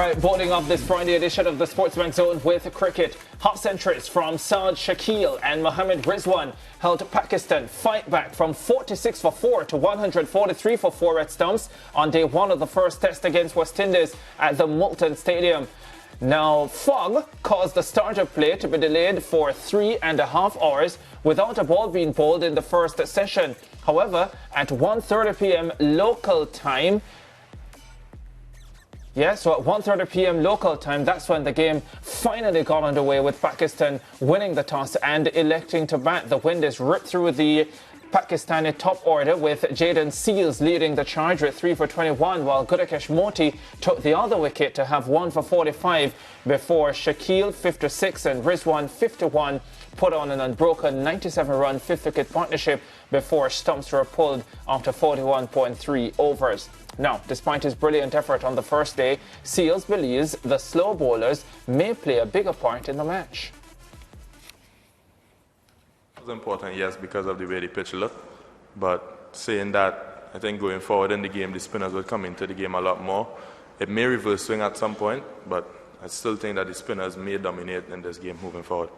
Right, boarding off this Friday edition of the SportsMax Zone with cricket. Half centuries from Saad Shakil and Mohammad Rizwan held Pakistan fight back from 46 for 4 to 143 for 4 at stumps on day one of the first test against West Indies at the Multan Stadium. Now, fog caused the starter play to be delayed for 3.5 hours without a ball being bowled in the first session. However, at 1:30 p.m. local time, so at 1:30 p.m. local time, that's when the game finally got underway, with Pakistan winning the toss and electing to bat. The wind is ripped through the Pakistani top order, with Jayden Seales leading the charge with 3 for 21, while Gudakesh Moti took the other wicket to have 1 for 45 before Shakil 56 and Rizwan 51 put on an unbroken 97-run fifth-wicket partnership before stumps were pulled after 41.3 overs. Now, despite his brilliant effort on the first day, Seales believes the slow bowlers may play a bigger part in the match. It was important, yes, because of the way the pitch looked. But saying that, I think going forward in the game, the spinners will come into the game a lot more. It may reverse swing at some point, but I still think that the spinners may dominate in this game moving forward.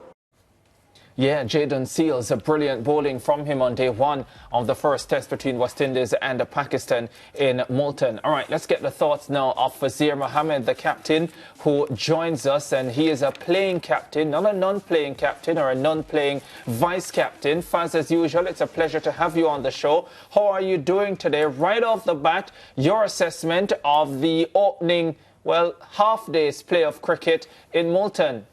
Yeah, Jayden Seales, a brilliant bowling from him on day one of the first test between West Indies and Pakistan in Multan. All right, let's get the thoughts now of Fazir Mohammed, the captain, who joins us, and he is a playing captain, not a non-playing captain or a non-playing vice captain. Faz, as usual, it's a pleasure to have you on the show. How are you doing today? Right off the bat, your assessment of the opening, half day's play of cricket in Multan.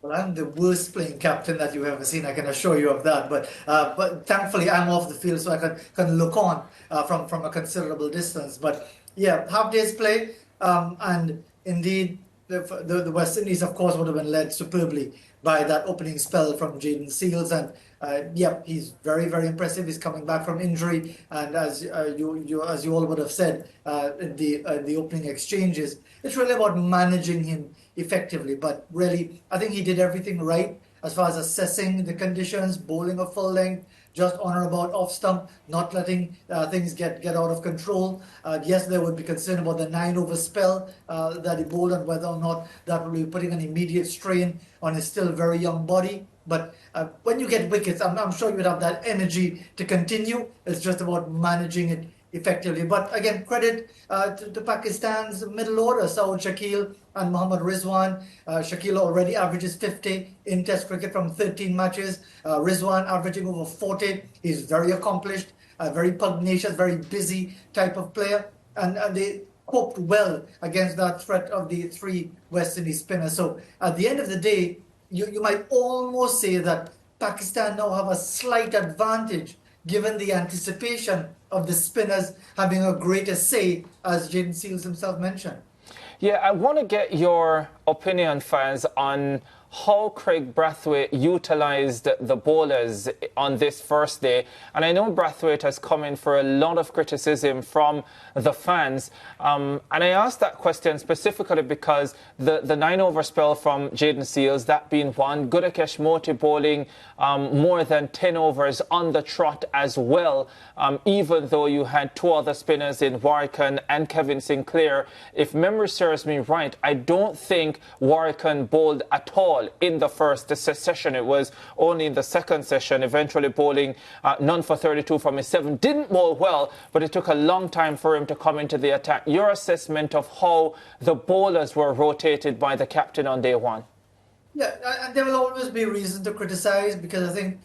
Well, I'm the worst playing captain that you've ever seen, I can assure you of that. But thankfully, I'm off the field, so I can look on from a considerable distance. But yeah, half day's play, and indeed, the West Indies, of course, would have been led superbly by that opening spell from Jayden Seales. And he's very, very impressive. He's coming back from injury, and as you all would have said in the opening exchanges, it's really about managing him effectively. But really, I think he did everything right as far as assessing the conditions, bowling a full length, just on or about off stump, not letting things get out of control. Yes, there would be concern about the 9-over spell that he bowled, and whether or not that will be putting an immediate strain on his still very young body. But when you get wickets, I'm sure you would have that energy to continue. It's just about managing it effectively. But again, credit to Pakistan's middle order, Saad Shakil and Mohammad Rizwan. Shakil already averages 50 in Test cricket from 13 matches. Rizwan averaging over 40. He's very accomplished, very pugnacious, very busy type of player. And they coped well against that threat of the 3 West Indies spinners. So at the end of the day, you might almost say that Pakistan now have a slight advantage given the anticipation of the spinners having a greater say, as Jayden Seales himself mentioned. Yeah, I want to get your opinion, fans, on how Craig Brathwaite utilised the bowlers on this first day. And I know Brathwaite has come in for a lot of criticism from the fans. And I asked that question specifically because the 9-over spell from Jayden Seales, that being one, Gudakesh Moti bowling more than 10 overs on the trot as well, even though you had 2 other spinners in Warrican and Kevin Sinclair. If memory serves me right, I don't think Warrican bowled at all in the first session. It was only in the second session, eventually bowling none for 32 from his 7. Didn't bowl well, but it took a long time for him to come into the attack. Your assessment of how the bowlers were rotated by the captain on day one? Yeah, and there will always be reason to criticise, because I think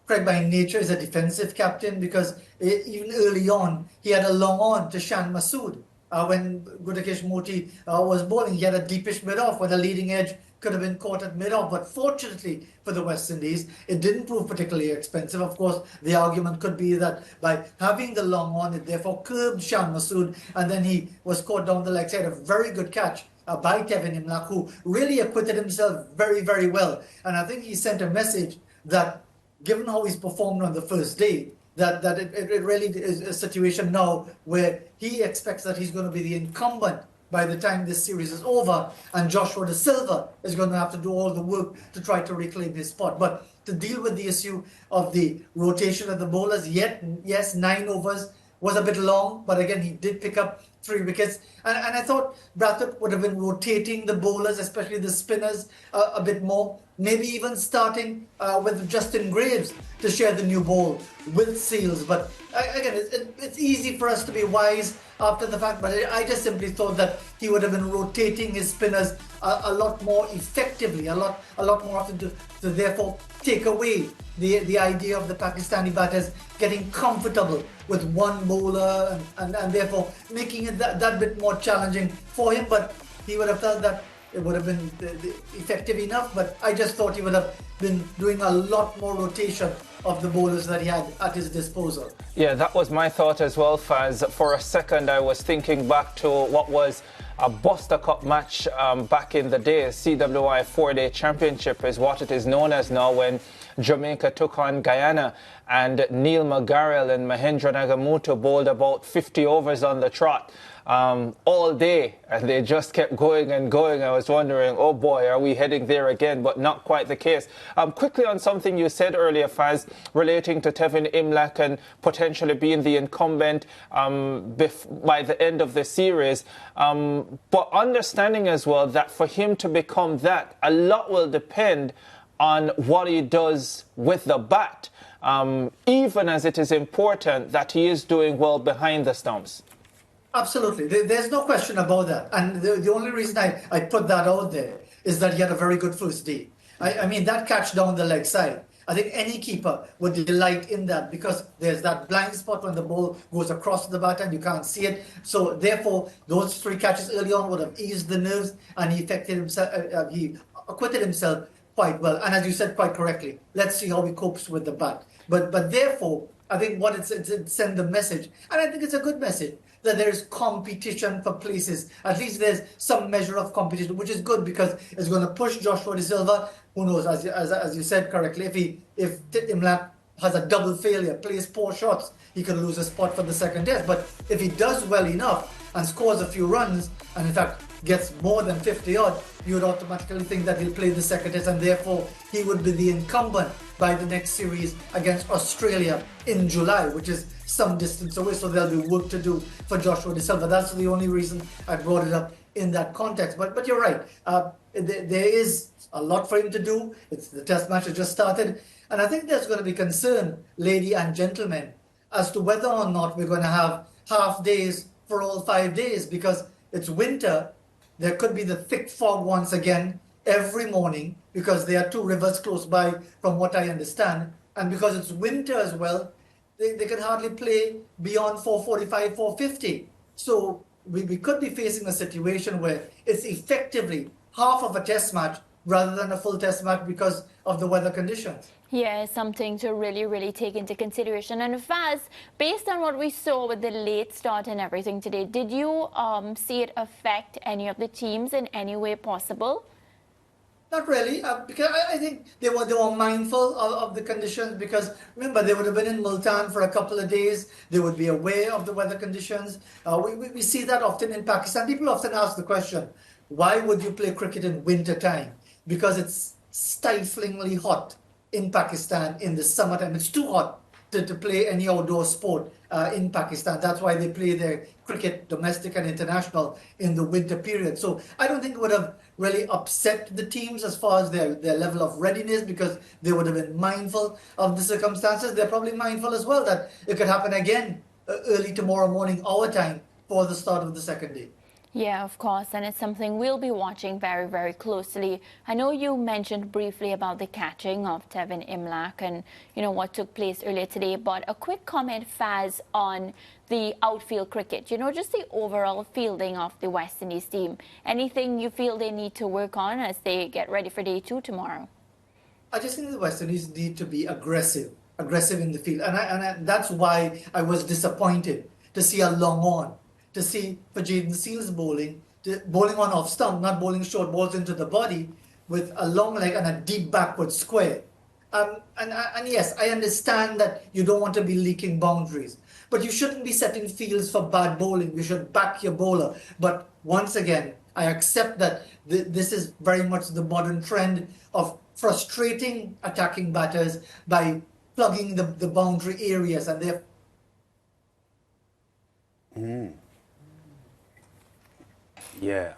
Craig by nature is a defensive captain, because even early on, he had a long on to Shan Masood. When Gudakesh Moti was bowling, he had a deepish mid-off when the leading edge could have been caught at mid-off. But fortunately for the West Indies, it didn't prove particularly expensive. Of course, the argument could be that by having the long on, it therefore curbed Shan Masood, and then he was caught down the leg side. A very good catch by Kevin Imlak, who really acquitted himself very, very well. And I think he sent a message that, given how he's performed on the first day, that it really is a situation now where he expects that he's going to be the incumbent by the time this series is over, and Joshua Da Silva is going to have to do all the work to try to reclaim his spot. But to deal with the issue of the rotation of the bowlers, yes, 9 overs was a bit long, but again, he did pick up 3 wickets. And I thought Brathwaite would have been rotating the bowlers, especially the spinners, a bit more. Maybe even starting with Justin Graves to share the new ball with Seals. But again, it's easy for us to be wise after the fact. But I just simply thought that he would have been rotating his spinners a lot more effectively, a lot more often to therefore take away the idea of the Pakistani batters getting comfortable with one bowler and therefore making it that bit more challenging for him. But he would have felt that it would have been effective enough. But I just thought he would have been doing a lot more rotation of the bowlers that he had at his disposal. Yeah, that was my thought as well, Faz. For a second, I was thinking back to what was a Buster Cup match back in the day. CWI 4-Day Championship is what it is known as now, when Jamaica took on Guyana and Neil McGarrell and Mahendra Nagamutu bowled about 50 overs on the trot all day, and they just kept going and going. I was wondering, oh boy, are we heading there again? But not quite the case. Quickly on something you said earlier, Faz, relating to Tevin Imlach and potentially being the incumbent by the end of the series, but understanding as well that for him to become that, a lot will depend on what he does with the bat, even as it is important that he is doing well behind the stumps. Absolutely. There's no question about that. And the only reason I put that out there is that he had a very good first day. I mean, that catch down the leg side, I think any keeper would delight in that, because there's that blind spot when the ball goes across the bat and you can't see it. So therefore, those 3 catches early on would have eased the nerves, and he acquitted himself quite well. And as you said quite correctly, let's see how he copes with the bat. But therefore, I think what it sent the message, and I think it's a good message, that there is competition for places. At least there's some measure of competition, which is good, because it's going to push Joshua De Silva. Who knows, as you said correctly, if Imlach has a double failure, plays poor shots, he could lose a spot for the second test. But if he does well enough and scores a few runs, and in fact gets more than 50 odd, you would automatically think that he'll play the second test, and therefore he would be the incumbent by the next series against Australia in July, which is some distance away. So there'll be work to do for Joshua De Silva. That's the only reason I brought it up in that context. But you're right. There is a lot for him to do. The test match has just started. And I think there's going to be concern, ladies and gentlemen, as to whether or not we're going to have half days for all 5 days, because it's winter. There could be the thick fog once again every morning, because there are 2 rivers close by, from what I understand. And because it's winter as well, they can hardly play beyond 4:45, 4:50. So we could be facing a situation where it's effectively half of a test match rather than a full test match because of the weather conditions. Yeah, something to really take into consideration. And Faz, based on what we saw with the late start and everything today, did you see it affect any of the teams in any way possible? Not really, because I think they were mindful of the conditions, because remember, they would have been in Multan for a couple of days. They would be aware of the weather conditions. We see that often in Pakistan. People often ask the question, why would you play cricket in winter time? Because it's stiflingly hot in Pakistan in the summertime. It's too hot to play any outdoor sport in Pakistan. That's why they play their cricket, domestic and international, in the winter period. So I don't think it would have really upset the teams as far as their level of readiness, because they would have been mindful of the circumstances. They're probably mindful as well that it could happen again early tomorrow morning, our time, for the start of the second day. Yeah, of course, and it's something we'll be watching very closely. I know you mentioned briefly about the catching of Tevin Imlach and, what took place earlier today, but a quick comment, Faz, on the outfield cricket, just the overall fielding of the West Indies team. Anything you feel they need to work on as they get ready for day 2 tomorrow? I just think the West Indies need to be aggressive in the field. And that's why I was disappointed to see a long on. To see for Jaden Seals bowling on off stump, not bowling short balls into the body with a long leg and a deep backward square. And yes, I understand that you don't want to be leaking boundaries, but you shouldn't be setting fields for bad bowling. You should back your bowler. But once again, I accept that this is very much the modern trend of frustrating attacking batters by plugging the boundary areas, and they're Yeah,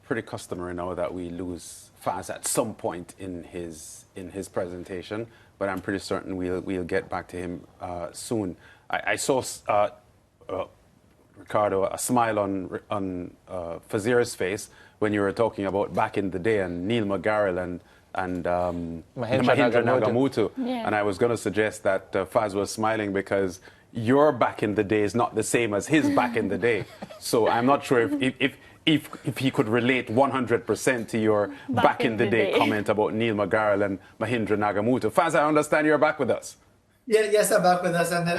pretty customary now that we lose Faz at some point in his presentation, but I'm pretty certain we'll get back to him soon. I saw Ricardo, a smile on Fazir's face when you were talking about back in the day and Neil McGarrell and Mahindra Nagamutu. Yeah. And I was going to suggest that Faz was smiling because your back in the day is not the same as his back in the day. So I'm not sure if he could relate 100% to your back in the day comment about Neil McGarrell and Mahindra Nagamutu. Faz, I understand you're back with us. Yeah, yes, I'm back with us, and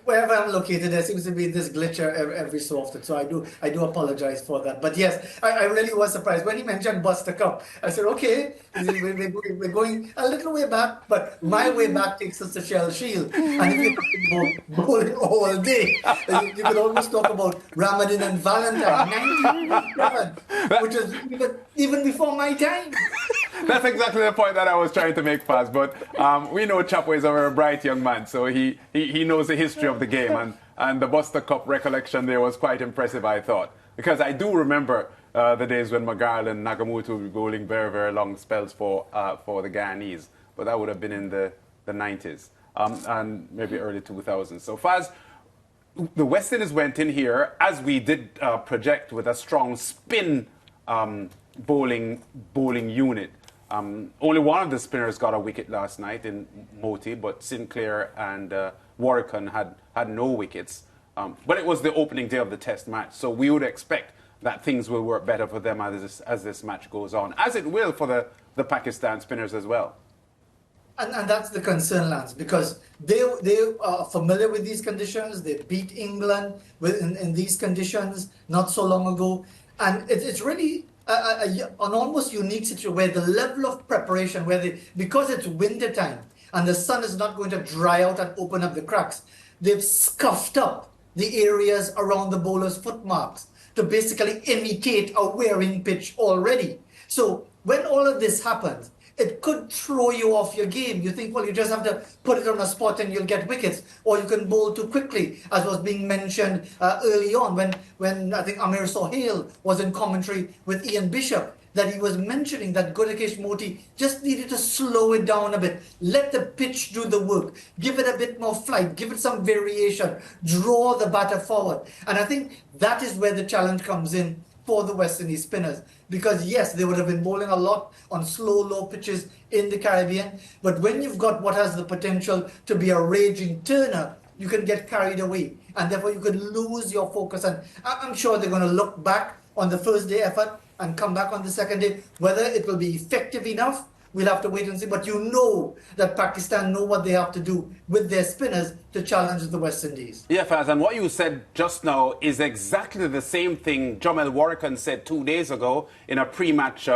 wherever I'm located, there seems to be this glitcher every so often. So I do apologize for that. But yes, I really was surprised when he mentioned Buster Cup. I said, okay, we're going a little way back, but my way back takes us to Shell Shield. And if you're talking about bowling all day, you could almost talk about Ramadan and Valentine, 1997, which is even before my time. That's exactly the point that I was trying to make, Faz. But we know Chapo is a very bright young man, so he knows the history of the game. And the Buster Cup recollection there was quite impressive, I thought. Because I do remember the days when Magal and Nagamutu were bowling very, very long spells for the Guyanese. But that would have been in the 90s and maybe early 2000s. So Faz, the West Indies went in here, as we did project, with a strong spin bowling unit. Only one of the spinners got a wicket last night in Moti, but Sinclair and Warrican had no wickets. But it was the opening day of the Test match, so we would expect that things will work better for them as this match goes on, as it will for the Pakistan spinners as well. And that's the concern, Lance, because they are familiar with these conditions. They beat England in these conditions not so long ago. And it's really an almost unique situation where the level of preparation, because it's winter time and the sun is not going to dry out and open up the cracks, they've scuffed up the areas around the bowler's footmarks to basically imitate a wearing pitch already. So when all of this happens, it could throw you off your game. You think, well, you just have to put it on a spot and you'll get wickets, or you can bowl too quickly, as was being mentioned early on when I think Amir Sohail was in commentary with Ian Bishop, that he was mentioning that Gudakesh Moti just needed to slow it down a bit, let the pitch do the work, give it a bit more flight, give it some variation, draw the batter forward. And I think that is where the challenge comes in for the West Indies spinners, because yes, they would have been bowling a lot on slow, low pitches in the Caribbean, but when you've got what has the potential to be a raging turner, you can get carried away, and therefore you could lose your focus. And I'm sure they're going to look back on the first day effort and come back on the second day. Whether it will be effective enough, we'll have to wait and see. But you know that Pakistan know what they have to do with their spinners to challenge the West Indies. Yeah, Faz, and what you said just now is exactly the same thing Jamel Warrican said 2 days ago in a pre-match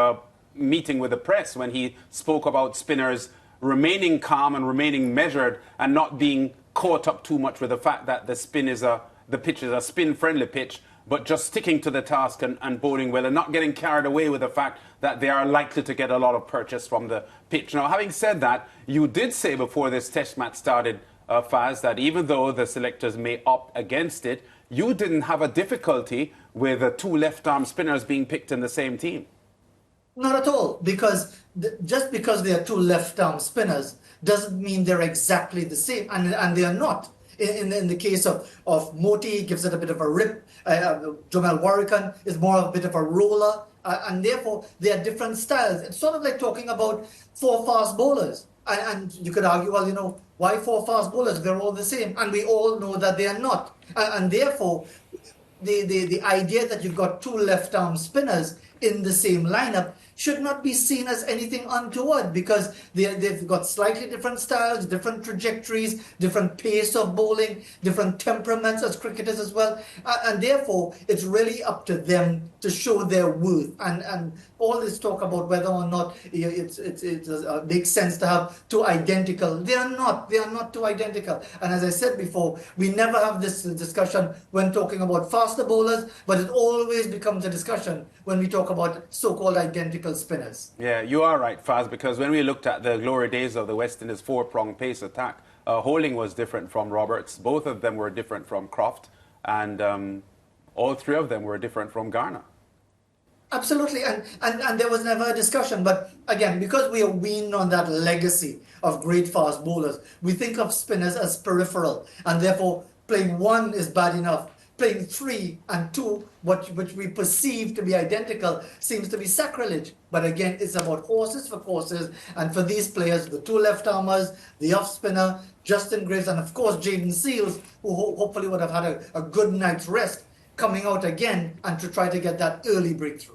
meeting with the press when he spoke about spinners remaining calm and remaining measured and not being caught up too much with the fact that the pitch is a spin-friendly pitch, but just sticking to the task and bowling well and not getting carried away with the fact that they are likely to get a lot of purchase from the pitch. Now, having said that, you did say before this Test match started, Faz, that even though the selectors may opt against it, you didn't have a difficulty with two left-arm spinners being picked in the same team. Not at all, because just because they are two left-arm spinners doesn't mean they're exactly the same, and they are not. In the case of Moti, gives it a bit of a rip. Jamel Warrican is more of a bit of a roller, and therefore they are different styles. It's sort of like talking about four fast bowlers. And you could argue, well, you know, why four fast bowlers? They're all the same. And we all know that they are not. And therefore, the idea that you've got two left-arm spinners in the same lineup should not be seen as anything untoward, because they've got slightly different styles, different trajectories, different pace of bowling, different temperaments as cricketers as well. And therefore, it's really up to them to show their worth. And all this talk about whether or not it makes sense to have two identical, they are not two identical. And as I said before, we never have this discussion when talking about faster bowlers, but it always becomes a discussion when we talk about so-called identical spinners. Yeah, you are right, Faz, because when we looked at the glory days of the West Indies four-prong pace attack, Holding was different from Roberts. Both of them were different from Croft. And all three of them were different from Garner. Absolutely, and there was never a discussion. But again, because we are weaned on that legacy of great fast bowlers, we think of spinners as peripheral, and therefore playing one is bad enough. Playing three and two, which we perceive to be identical, seems to be sacrilege. But again, it's about horses for courses, and for these players, the two left-armers, the off-spinner, Justin Graves, and of course Jaden Seals, who hopefully would have had a good night's rest, coming out again and to try to get that early breakthrough.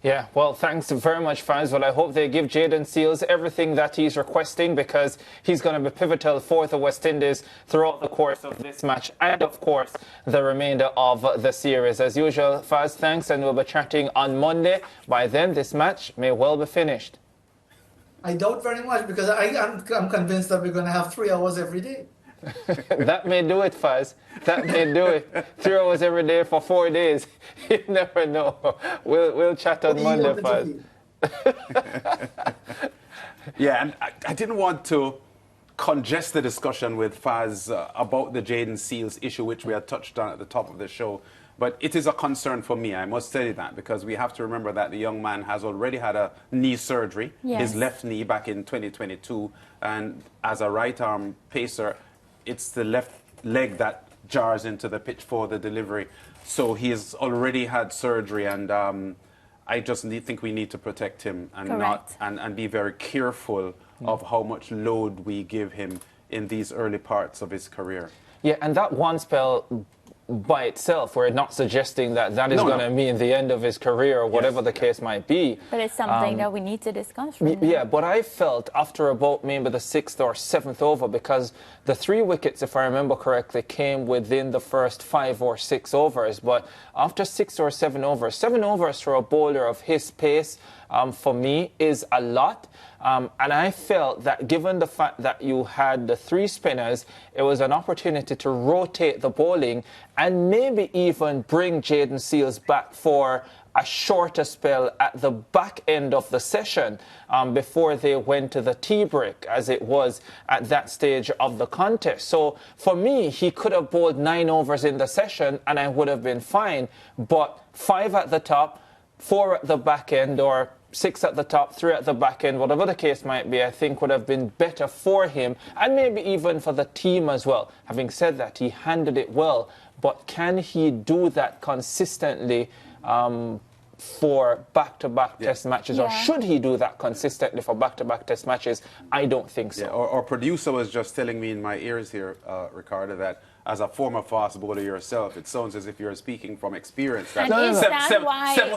Yeah, well, thanks very much, fans. Well, I hope they give Jaden Seals everything that he's requesting, because he's going to be pivotal for the West Indies throughout the course of this match and, of course, the remainder of the series. As usual, Faz, thanks, and we'll be chatting on Monday. By then, this match may well be finished. I doubt very much, because I'm convinced that we're going to have 3 hours every day. That may do it, Faz. That may do it. 3 hours every day for 4 days. You never know. We'll chat on Monday, Faz. Yeah, and I didn't want to congest the discussion with Faz about the Jaden Seals issue, which we had touched on at the top of the show. But it is a concern for me, I must say that, because we have to remember that the young man has already had a knee surgery, his left knee, back in 2022. And as a right-arm pacer, it's the left leg that jars into the pitch for the delivery. So he's already had surgery, and I just think we need to protect him and and be very careful of how much load we give him in these early parts of his career. Yeah, and that one spell by itself, we're not suggesting that that is going to mean the end of his career or whatever the case might be. But it's something that we need to discuss. Yeah, but I felt after about maybe the 6th or 7th over, because the 3 wickets, if I remember correctly, came within the first 5 or 6 overs. But after 6 or 7 overs, 7 overs for a bowler of his pace, for me, is a lot. And I felt that given the fact that you had the 3 spinners, it was an opportunity to rotate the bowling and maybe even bring Jaden Seals back for a shorter spell at the back end of the session before they went to the tea break, as it was at that stage of the contest. So for me, he could have bowled 9 overs in the session and I would have been fine. But 5 at the top, 4 at the back end, or 6 at the top, 3 at the back end, whatever the case might be, I think would have been better for him and maybe even for the team as well. Having said that, he handled it well, but can he do that consistently for back-to-back test matches, or should he do that consistently for back-to-back test matches? I don't think so. Yeah, our producer was just telling me in my ears here, Ricardo, that as a former fast bowler yourself, it sounds as if you're speaking from experience. That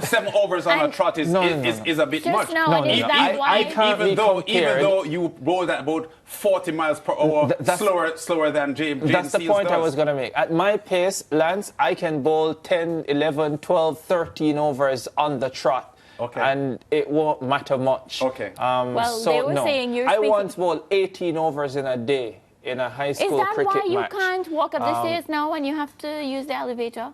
seven overs on a trot is a bit much. Even though you bowled at about 40 miles per hour slower than James That's the Seals point does. I was going to make. At my pace, Lance, I can bowl 10, 11, 12, 13 overs on the trot. Okay. And it won't matter much. Okay. Well, they were saying you're I once bowled 18 overs in a day in a high school cricket match. Is that why you can't walk up the stairs now and you have to use the elevator?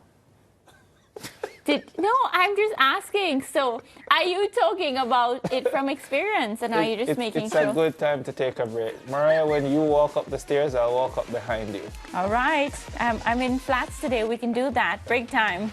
No, I'm just asking. So, are you talking about it from experience, and are you just making sure? It's a good time to take a break. Mariah, when you walk up the stairs, I'll walk up behind you. All right. I'm in flats today. We can do that. Break time.